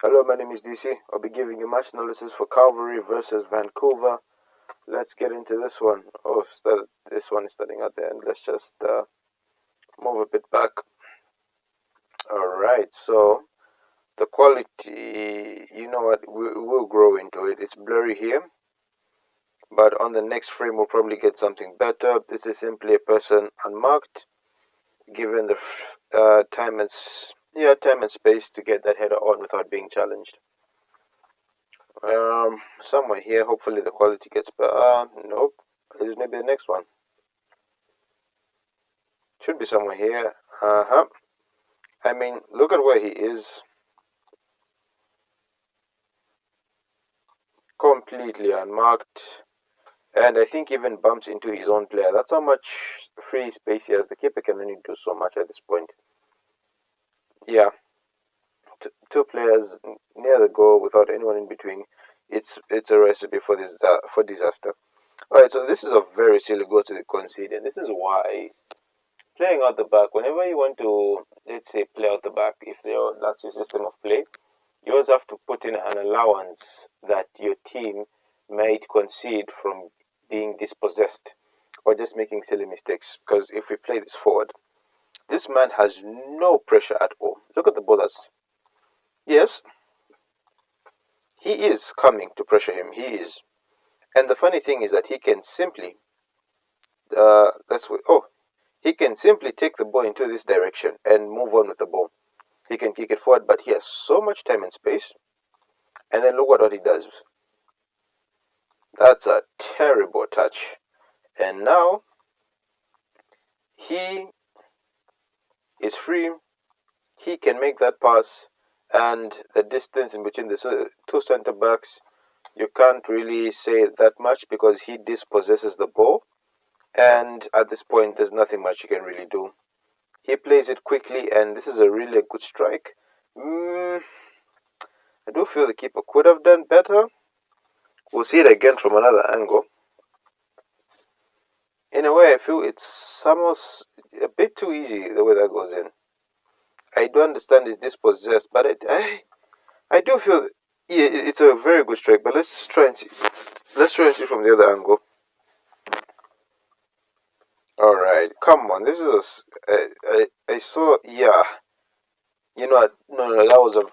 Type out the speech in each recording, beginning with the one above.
Hello, my name is DC. I'll be giving you match analysis for Calvary versus Vancouver. Let's get into this one. This one is starting at the end. Let's just move a bit back. Alright, so the quality, you know what, we'll grow into it. It's blurry here, but on the next frame we'll probably get something better. This is simply a person unmarked, given the time and space to get that header on without being challenged. Somewhere here, hopefully the quality gets better. Nope, this is maybe the next one. Should be somewhere here. I mean, look at where he is. Completely unmarked. And I think even bumps into his own player. That's how much free space he has. The keeper can only do so much at this point. Yeah. Two players near the goal without anyone in between. It's a recipe for disaster. Alright, so this is a very silly goal to the concede, and this is why playing out the back, whenever you want to, let's say, play out the back, if that's your system of play, you always have to put in an allowance that your team might concede from being dispossessed or just making silly mistakes. Because if we play this forward, this man has no pressure at all. Look at the ballers. Yes, he is coming to pressure him. He is. And the funny thing is that he can simply, he can simply take the ball into this direction and move on with the ball. He can kick it forward, but he has so much time and space. And then look what he does. That's a terrible touch. And now he is free. He can make that pass. And the distance in between the two center backs, you can't really say that much because he dispossesses the ball. And at this point, there's nothing much you can really do. He plays it quickly, and this is a really good strike. I do feel the keeper could have done better. We'll see it again from another angle. In a way, I feel it's almost a bit too easy the way that goes in. I do understand it's dispossessed, but I do feel it's a very good strike. But let's try and see. Let's try and see from the other angle. All right, come on. This is I saw. Yeah, you know what? No, that was a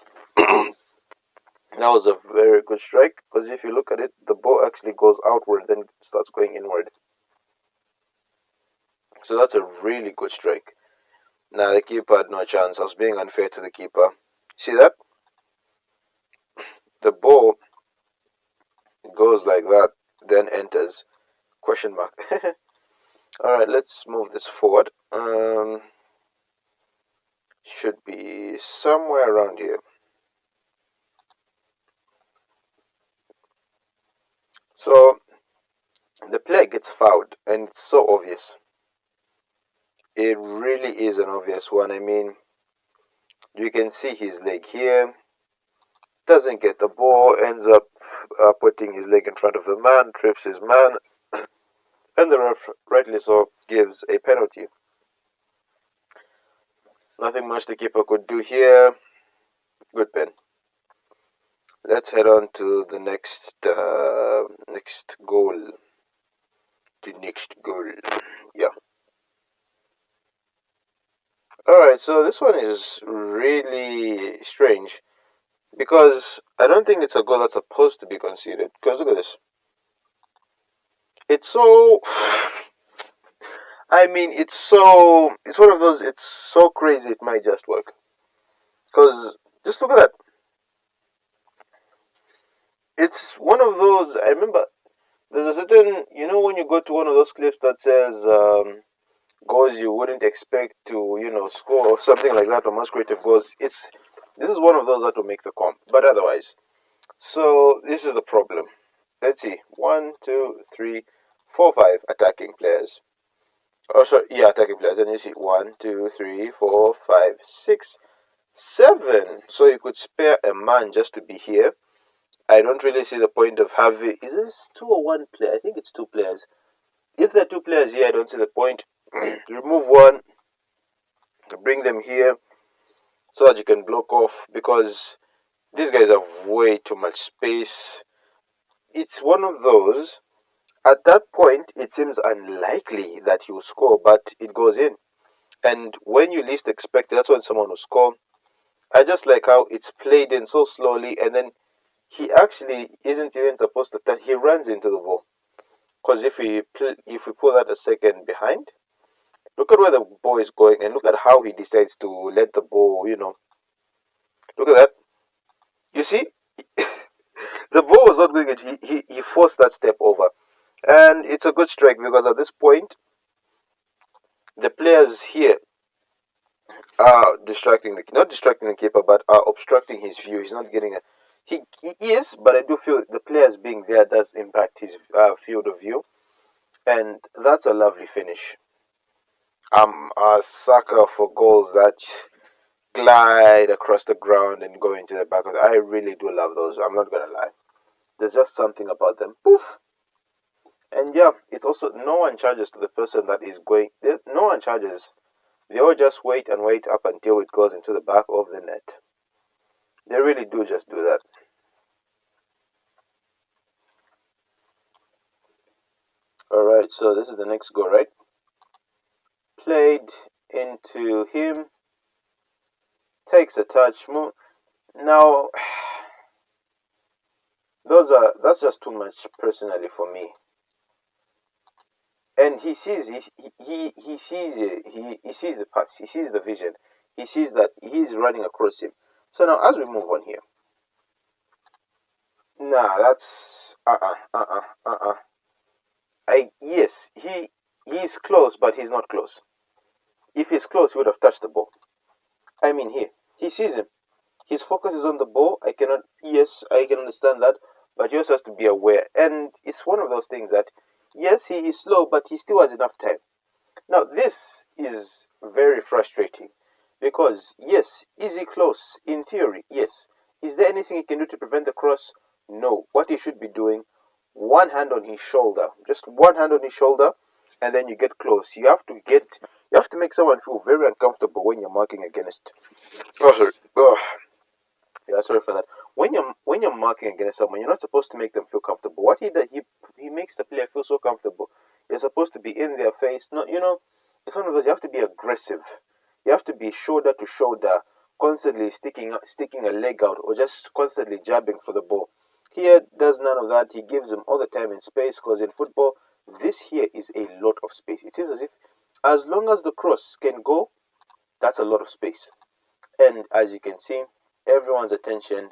that was a very good strike, because if you look at it, the ball actually goes outward, then starts going inward. So that's a really good strike. Now the keeper had no chance. I was being unfair to the keeper. See that? The ball goes like that, then enters. Question mark. Alright, let's move this forward. Should be somewhere around here. So the player gets fouled, and it's so obvious. It really is an obvious one. I mean, you can see his leg here. Doesn't get the ball, ends up putting his leg in front of the man, trips his man, and the ref, rightly so, gives a penalty. Nothing much the keeper could do here. Good pen. Let's head on to the next goal. The next goal. Yeah. Alright, so this one is really strange, because I don't think it's a goal that's supposed to be conceded. Because look at this. It's so... I mean, it's one of those, it's so crazy it might just work. Because, just look at that. It's one of those, I remember, there's a certain, when you go to one of those clips that says, goals you wouldn't expect to, score or something like that, or most creative goals, this is one of those that will make the comp, but otherwise. So, this is the problem. Let's see, 1, 2, 3, 4, 5 attacking players. Oh, sorry, yeah, attacking players. And you see 1, 2, 3, 4, 5, 6, 7. So you could spare a man just to be here. I don't really see the point of having... Is this 2 or 1 player? I think it's 2 players. If there are 2 players here, I don't see the point. Remove one, bring them here so that you can block off, because These guys have way too much space. It's one of those. At that point, it seems unlikely that he will score, but it goes in. And when you least expect it, that's when someone will score. I just like how it's played in so slowly, and then he actually isn't even supposed to touch. He runs into the ball. Because if we pull that a second behind, look at where the ball is going, and look at how he decides to let the ball. Look at that. You see, the ball was not going. He forced that step over, and it's a good strike because at this point, the players here are not distracting the keeper, but are obstructing his view. He's not getting a. He is, but I do feel the players being there does impact his field of view, and that's a lovely finish. I'm a sucker for goals that glide across the ground and go into the back of I really do love those. I'm not gonna lie. There's just something about them. Poof! And yeah, it's also no one charges to the person that is going. No one charges. They all just wait and wait up until it goes into the back of the net. They really do just do that. Alright, so this is the next goal, right? Played into him. Takes a touch. Now, that's just too much personally for me. And he sees he sees it. He sees the pass. He sees the vision. He sees that he's running across him. So now, as we move on here, nah, that's I yes, he's close, but he's not close. If he's close, he would have touched the ball. I mean, here he sees him. His focus is on the ball. I cannot. Yes, I can understand that, but he also has to be aware. And it's one of those things that yes, he is slow, but he still has enough time. Now, this is very frustrating because, yes, is he close? In theory, yes. Is there anything he can do to prevent the cross? No. What he should be doing, one hand on his shoulder, just one hand on his shoulder, and then you get close. You have to make someone feel very uncomfortable when you're marking against. Oh, sorry. Oh, yeah, sorry for that. When you're marking against someone, you're not supposed to make them feel comfortable. What he does, he makes the player feel so comfortable. You're supposed to be in their face. Not it's one of those. You have to be aggressive. You have to be shoulder to shoulder, constantly sticking a leg out, or just constantly jabbing for the ball. Here does none of that. He gives them all the time and space because in football, this here is a lot of space. It seems as if as long as the cross can go, that's a lot of space. And as you can see, everyone's attention.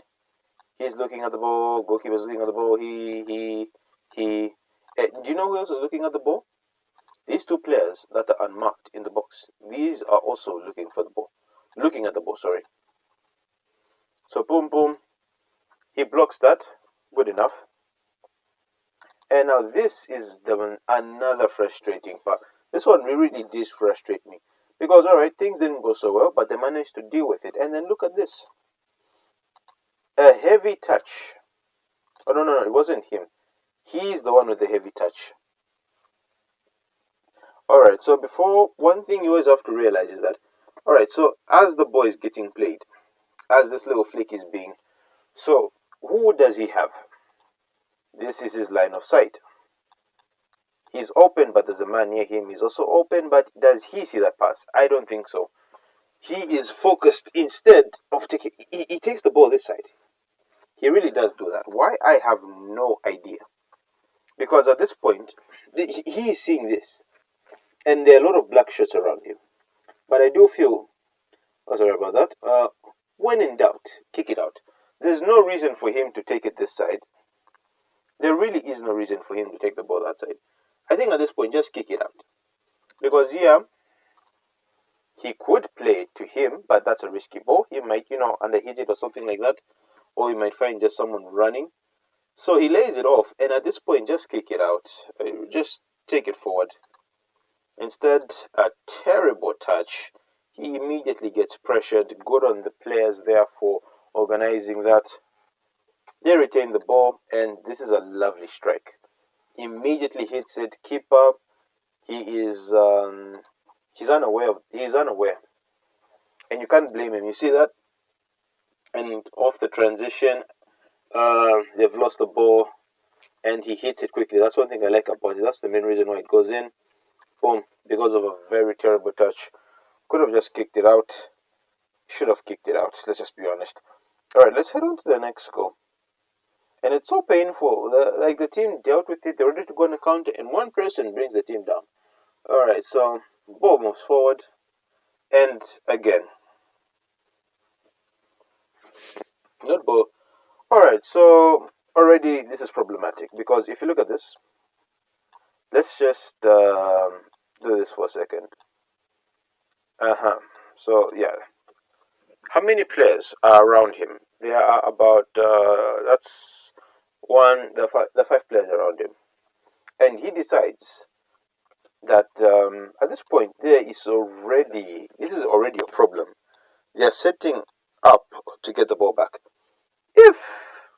He's looking at the ball. Goalkeeper's looking at the ball. He. Do you know who else is looking at the ball? These two players that are unmarked in the box. These are also looking for the ball. Looking at the ball, sorry. So boom, boom. He blocks that. Good enough. And now this is another frustrating part. This one really did frustrate me. Because, alright, things didn't go so well, but they managed to deal with it. And then look at this. A heavy touch. Oh, no, it wasn't him. He's the one with the heavy touch. Alright, so one thing you always have to realize is that, alright, so as the ball is getting played, as this little flick is being, so who does he have? This is his line of sight. He's open, but there's a man near him. He's also open, but does he see that pass? I don't think so. He is focused instead of taking, he takes the ball this side. He really does do that. Why? I have no idea. Because at this point, he is seeing this. And there are a lot of black shirts around him. But I do feel, oh, sorry about that. When in doubt, kick it out. There's no reason for him to take it this side. There really is no reason for him to take the ball that side. I think at this point, just kick it out. Because, yeah, he could play it to him, but that's a risky ball. He might, underhit it or something like that. Or he might find just someone running. So he lays it off, and at this point, just kick it out. Just take it forward. Instead, a terrible touch. He immediately gets pressured. Good on the players there for organizing that. They retain the ball, and this is a lovely strike. Immediately hits it. Keeper, he is he's unaware, and you can't blame him. You see that? and off the transition, they've lost the ball, and he hits it quickly. That's one thing I like about it. That's the main reason why it goes in. Boom, because of a very terrible touch. Could have just kicked it out. Should have kicked it out. Let's just be honest. All right, let's head on to the next goal. And it's so painful. The team dealt with it. They're ready to go on the counter, and one person brings the team down. All right, so ball moves forward, and again, not ball. All right, so already this is problematic because if you look at this, let's just do this for a second. So yeah, how many players are around him? There are about that's one the five players around him, and he decides that at this point this is already a problem. They are setting up to get the ball back. If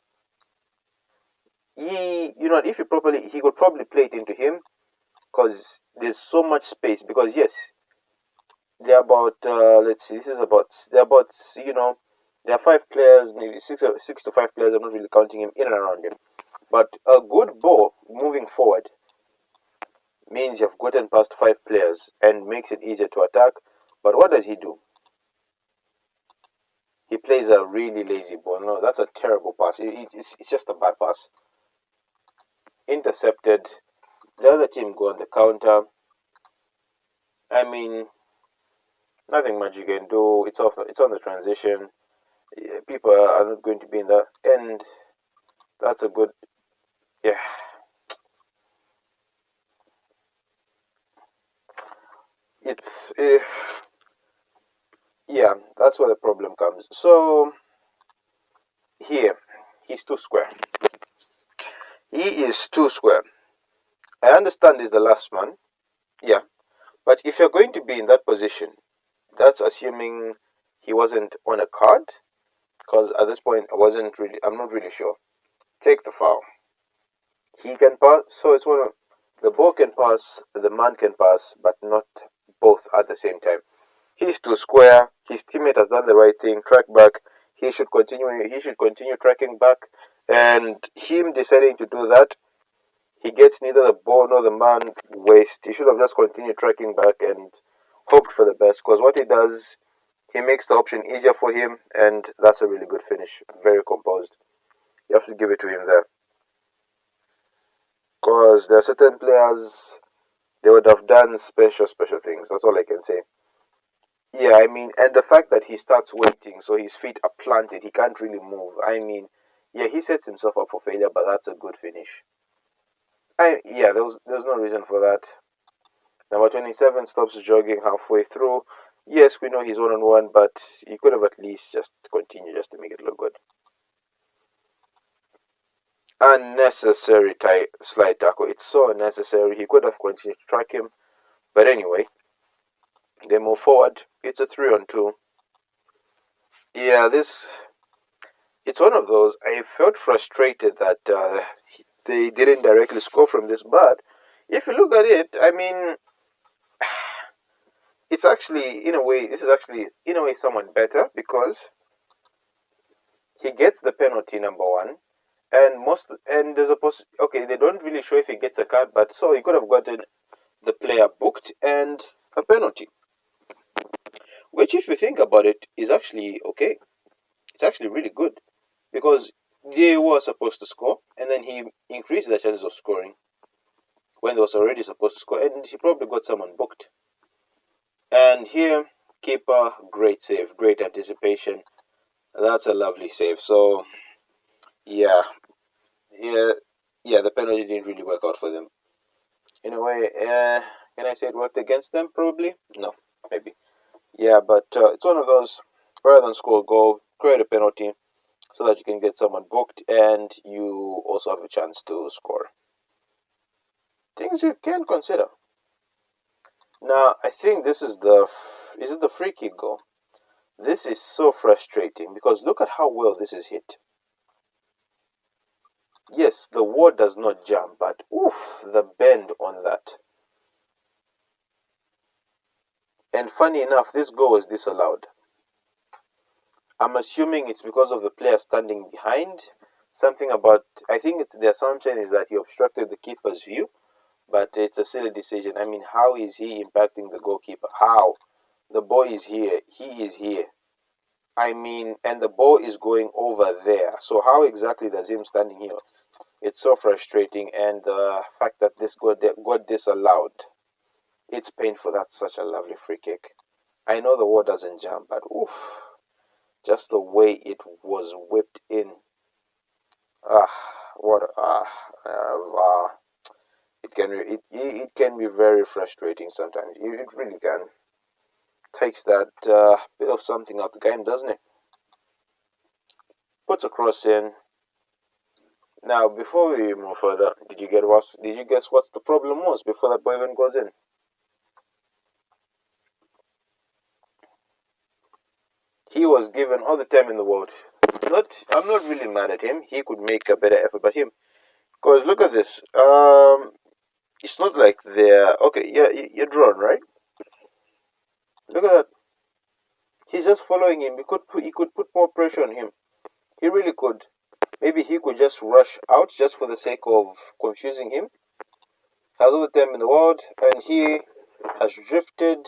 if he could probably play it into him because there's so much space. Because yes, they're about let's see, this is about they're about there are five players, maybe six to five players. I'm not really counting him in and around him, but a good ball moving forward means you've gotten past five players and makes it easier to attack. But what does he do? He plays a really lazy ball. No, that's a terrible pass. It's just a bad pass. Intercepted. The other team go on the counter. I mean, nothing much you can do. It's on the transition. Yeah, people are not going to be in the end. That's a good. Yeah, it's yeah. That's where the problem comes. So here, he's too square. He is too square. I understand he's the last man. Yeah, but if you're going to be in that position, that's assuming he wasn't on a card. Because at this point, I'm not really sure. Take the foul. He can pass, so it's one of the ball can pass, the man can pass, but not both at the same time. He's too square. His teammate has done the right thing. Track back. He should continue. He should continue tracking back. And him deciding to do that, he gets neither the ball nor the man's waist. He should have just continued tracking back and hoped for the best. Because what he does, he makes the option easier for him, and that's a really good finish. Very composed. You have to give it to him there. Because there are certain players, they would have done special things. That's all I can say. Yeah, I mean, and the fact that he starts waiting, so his feet are planted, he can't really move. I mean, yeah, he sets himself up for failure, but that's a good finish. There's no reason for that. Number 27 stops jogging halfway through. Yes, we know he's 1-on-1, but he could have at least just continued just to make it look good. Unnecessary slide tackle. It's so unnecessary. He could have continued to track him. But anyway, they move forward. It's a 3-on-2. Yeah, it's one of those. I felt frustrated that they didn't directly score from this, but if you look at it, I mean, it's actually this is actually in a way somewhat better because he gets the penalty number one, and there's a okay, they don't really show if he gets a card, but so he could have gotten the player booked and a penalty, which if you think about it is actually okay. It's actually really good because they were supposed to score, and then he increased the chances of scoring when they was already supposed to score, and he probably got someone booked. And here, keeper, great save, great anticipation. That's a lovely save. So yeah, yeah, yeah. The penalty didn't really work out for them. In a way, can I say it worked against them? Probably no, maybe. Yeah, but it's one of those. Rather than score a goal, create a penalty so that you can get someone booked and you also have a chance to score. Things you can consider. Now, I think this is is it the free kick goal? This is so frustrating because look at how well this is hit. Yes, the wall does not jump, but oof, the bend on that. And funny enough, this goal was disallowed. I'm assuming it's because of the player standing behind. Something about, I think the assumption is that he obstructed the keeper's view, but it's a silly decision. I mean, how is he impacting the goalkeeper? How? The ball is here. He is here. I mean, and the ball is going over there. So how exactly does him standing here? It's so frustrating, and the fact that this got disallowed, it's painful. That's such a lovely free kick. I know the wall doesn't jump, but oof, just the way it was whipped in. What it can be very frustrating sometimes. It really can. Takes that bit of something out the game, doesn't it? Puts a cross in. Now, before we move further, did you guess what the problem was before that ball even goes in? He was given all the time in the world. I'm not really mad at him. He could make a better effort, but him. Because look at this. It's not like they're okay. Yeah, you're drawn, right? Look at that. He's just following him. He could put more pressure on him. He really could. Maybe he could just rush out just for the sake of confusing him. Has all the time in the world, and he has drifted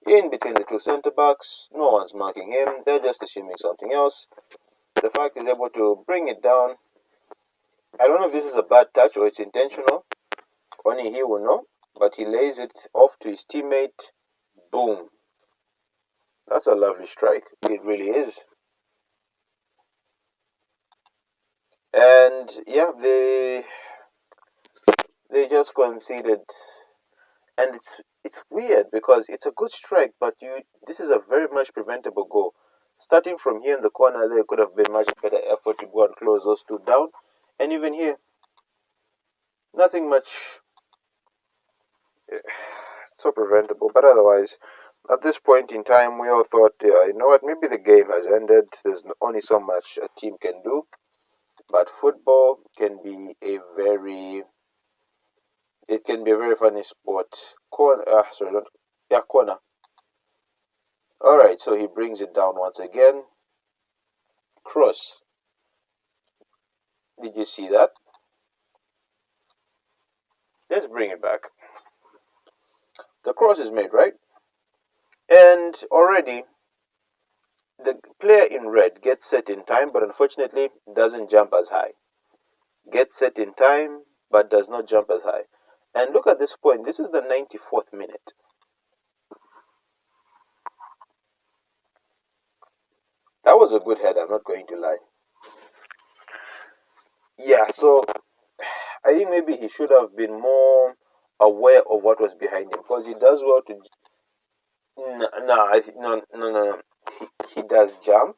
in between the two centre backs. No one's marking him. They're just assuming something else. The fact he's able to bring it down. I don't know if this is a bad touch or it's intentional. Only he will know. But he lays it off to his teammate. Boom. That's a lovely strike. It really is. And yeah, they just conceded, and it's weird because it's a good strike, but this is a very much preventable goal. Starting from here in the corner, there could have been much better effort to go and close those two down, and even here, nothing much. So preventable, but otherwise, at this point in time, we all thought, yeah, you know what, maybe the game has ended. There's only so much a team can do, but football can be it can be a very funny sport. Corner, sorry, not, yeah, corner. All right, so he brings it down once again. Cross. Did you see that? Let's bring it back. The cross is made, right? And already the player in red gets set in time, but unfortunately doesn't jump as high. Gets set in time, but does not jump as high. And look at this point. This is the 94th minute. That was a good head, I'm not going to lie. Yeah, so I think maybe he should have been more aware of what was behind him because he does well to. No. He does jump,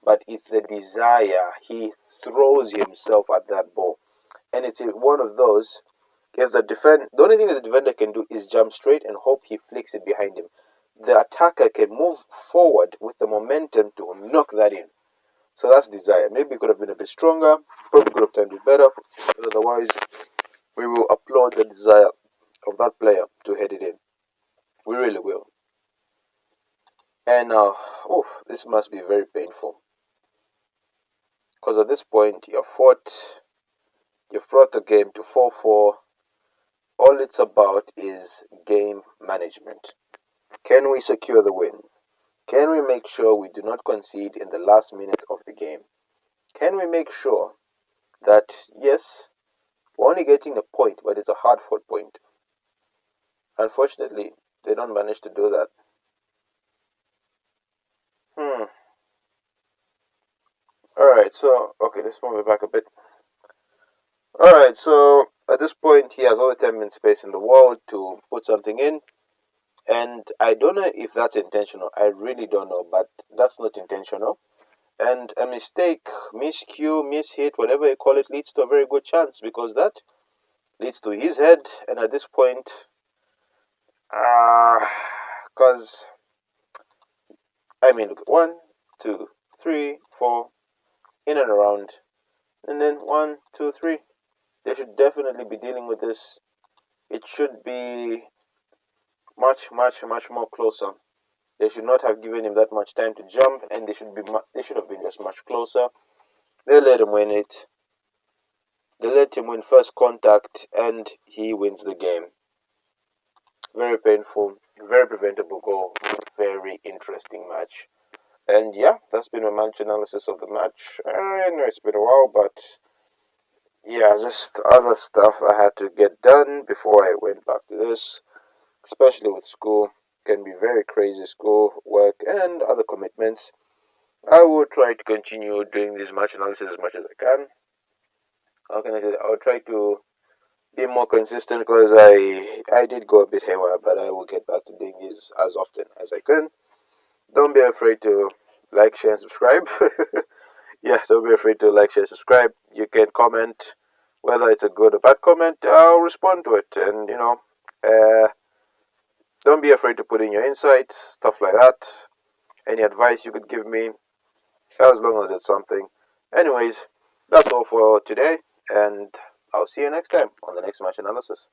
but it's the desire. He throws himself at that ball, and it's one of those. If the only thing that the defender can do is jump straight and hope he flicks it behind him. The attacker can move forward with the momentum to knock that in. So that's desire. Maybe it could have been a bit stronger. Probably could have timed it better. But otherwise, we will applaud the desire of that player to head it in. We really will. And this must be very painful. Because at this point, you've brought the game to 4-4. All it's about is game management. Can we secure the win? Can we make sure we do not concede in the last minutes of the game? Can we make sure that, yes, we're only getting a point, but it's a hard fought point? Unfortunately, they don't manage to do that. Alright, so, okay, let's move it back a bit. Alright, so at this point, he has all the time and space in the world to put something in. And I don't know if that's intentional. I really don't know, but that's not intentional. And a mistake, miscue, mishit, whatever you call it, leads to a very good chance because that leads to his head. And at this point, because I mean, look, 1, 2, 3, 4, in and around, and then 1, 2, 3. They should definitely be dealing with this. It should be much, much, much more closer. They should not have given him that much time to jump, and they should have been just much closer. They let him win it. They let him win first contact, and he wins the game. Very painful, very preventable goal. Very interesting match. And yeah, that's been my match analysis of the match. I know it's been a while, but yeah, just other stuff I had to get done before I went back to this, especially with school. Can be very crazy, school, work, and other commitments. I will try to continue doing this match analysis as much as I can. How can I say that? I'll try to be more consistent because I did go a bit haywire, but I will get back to doing this as often as I can. Don't be afraid to like, share, and subscribe. Yeah, don't be afraid to like, share, subscribe. You can comment whether it's a good or bad comment. I'll respond to it, and uh, don't be afraid to put in your insights, stuff like that. Any advice you could give me, as long as it's something. Anyways, that's all for today, and I'll see you next time on the next match analysis.